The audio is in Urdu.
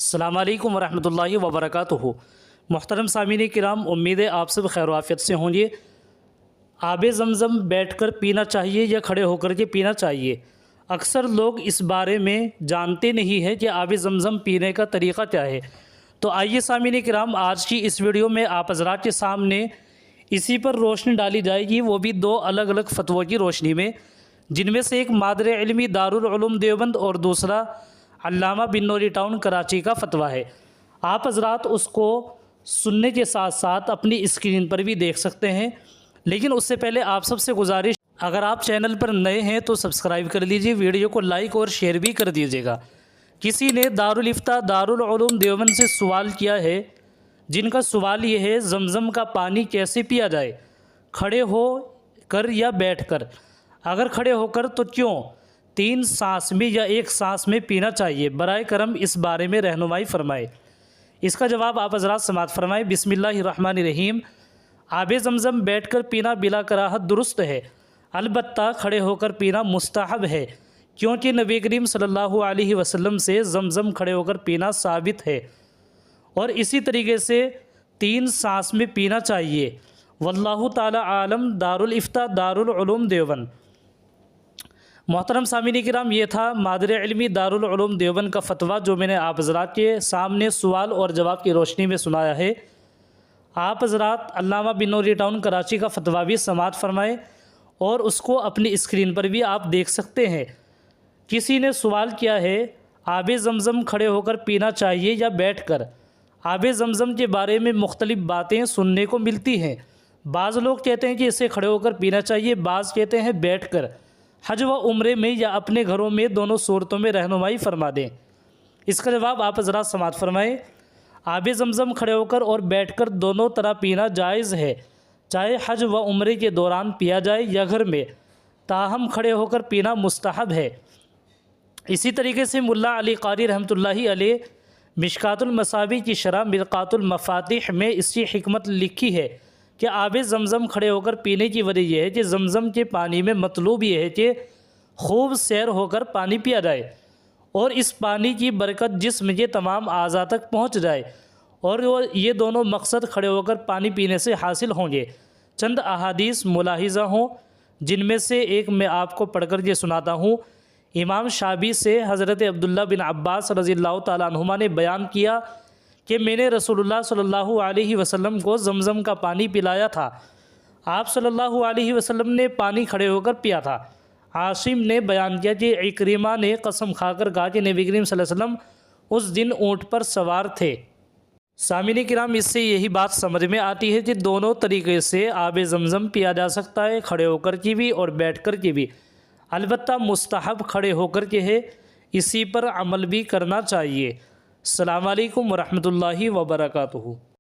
السلام علیکم ورحمۃ اللہ وبرکاتہ۔ محترم سامعین کرام، امید ہے آپ سب خیر و عافیت سے ہوں گے۔ آب زمزم بیٹھ کر پینا چاہیے یا کھڑے ہو کر کے پینا چاہیے؟ اکثر لوگ اس بارے میں جانتے نہیں ہیں کہ آب زمزم پینے کا طریقہ کیا ہے۔ تو آئیے سامعین کرام، آج کی اس ویڈیو میں آپ حضرات کے سامنے اسی پر روشنی ڈالی جائے گی، وہ بھی دو الگ الگ فتووں کی روشنی میں، جن میں سے ایک مادر علمی دارالعلوم دیوبند اور دوسرا علامہ بن نوری ٹاؤن کراچی کا فتویٰ ہے۔ آپ حضرات اس کو سننے کے ساتھ ساتھ اپنی اسکرین پر بھی دیکھ سکتے ہیں، لیکن اس سے پہلے آپ سب سے گزارش، اگر آپ چینل پر نئے ہیں تو سبسکرائب کر لیجئے، ویڈیو کو لائک اور شیئر بھی کر دیجئے گا۔ کسی نے دارالفتہ دارالعلوم دیوبند سے سوال کیا ہے، جن کا سوال یہ ہے: زمزم کا پانی کیسے پیا جائے، کھڑے ہو کر یا بیٹھ کر؟ اگر کھڑے ہو کر تو کیوں؟ 3 سانس میں یا 1 سانس میں پینا چاہیے؟ برائے کرم اس بارے میں رہنمائی فرمائے۔ اس کا جواب آپ حضرات سماعت فرمائے۔ بسم اللہ الرحمن الرحیم۔ آب زمزم بیٹھ کر پینا بلا کراہت درست ہے، البتہ کھڑے ہو کر پینا مستحب ہے، کیونکہ نبی کریم صلی اللہ علیہ وسلم سے زمزم کھڑے ہو کر پینا ثابت ہے، اور اسی طریقے سے 3 سانس میں پینا چاہیے۔ واللہ تعالی عالم۔ دارالفتہ دارالعلوم دیوبند۔ محترم سامعین کرام، یہ تھا مادر علمی دارالعلوم دیوبند کا فتویٰ، جو میں نے آپ حضرات کے سامنے سوال اور جواب کی روشنی میں سنایا ہے۔ آپ حضرات علامہ بن نوری ٹاؤن کراچی کا فتویٰ بھی سماعت فرمائے، اور اس کو اپنی اسکرین پر بھی آپ دیکھ سکتے ہیں۔ کسی نے سوال کیا ہے: آب زمزم کھڑے ہو کر پینا چاہیے یا بیٹھ کر؟ آب زمزم کے بارے میں مختلف باتیں سننے کو ملتی ہیں۔ بعض لوگ کہتے ہیں کہ اسے کھڑے ہو کر پینا چاہیے، بعض کہتے ہیں بیٹھ کر۔ حج و عمرے میں یا اپنے گھروں میں دونوں صورتوں میں رہنمائی فرما دیں۔ اس کا جواب آپ حضرات سماعت فرمائیں۔ آب زمزم کھڑے ہو کر اور بیٹھ کر دونوں طرح پینا جائز ہے، چاہے حج و عمرے کے دوران پیا جائے یا گھر میں، تاہم کھڑے ہو کر پینا مستحب ہے۔ اسی طریقے سے ملا علی قاری رحمۃ اللہ علیہ مشکات المصابیح کی شرح مرقات المفاتیح میں اس کی حکمت لکھی ہے کہ آب زمزم کھڑے ہو کر پینے کی وجہ یہ ہے کہ زمزم کے پانی میں مطلوب یہ ہے کہ خوب سیر ہو کر پانی پیا جائے، اور اس پانی کی برکت جسم کے تمام اعضاء تک پہنچ جائے، اور یہ دونوں مقصد کھڑے ہو کر پانی پینے سے حاصل ہوں گے۔ چند احادیث ملاحظہ ہوں، جن میں سے ایک میں آپ کو پڑھ کر یہ سناتا ہوں۔ امام شعبی سے حضرت عبداللہ بن عباس رضی اللہ تعالیٰ عنہما نے بیان کیا کہ میں نے رسول اللہ صلی اللہ علیہ وسلم کو زمزم کا پانی پلایا تھا۔ آپ صلی اللہ علیہ وسلم نے پانی کھڑے ہو کر پیا تھا۔ عاصم نے بیان کیا کہ اکرمہ نے قسم کھا کر کہا کہ نبی کریم صلی اللہ علیہ وسلم اس دن اونٹ پر سوار تھے۔ سامعین کرام، اس سے یہی بات سمجھ میں آتی ہے کہ دونوں طریقے سے آب زمزم پیا جا سکتا ہے، کھڑے ہو کر کی بھی اور بیٹھ کر کی بھی، البتہ مستحب کھڑے ہو کر کے ہے، اسی پر عمل بھی کرنا چاہیے۔ السلام علیکم ورحمۃ اللہ وبرکاتہ۔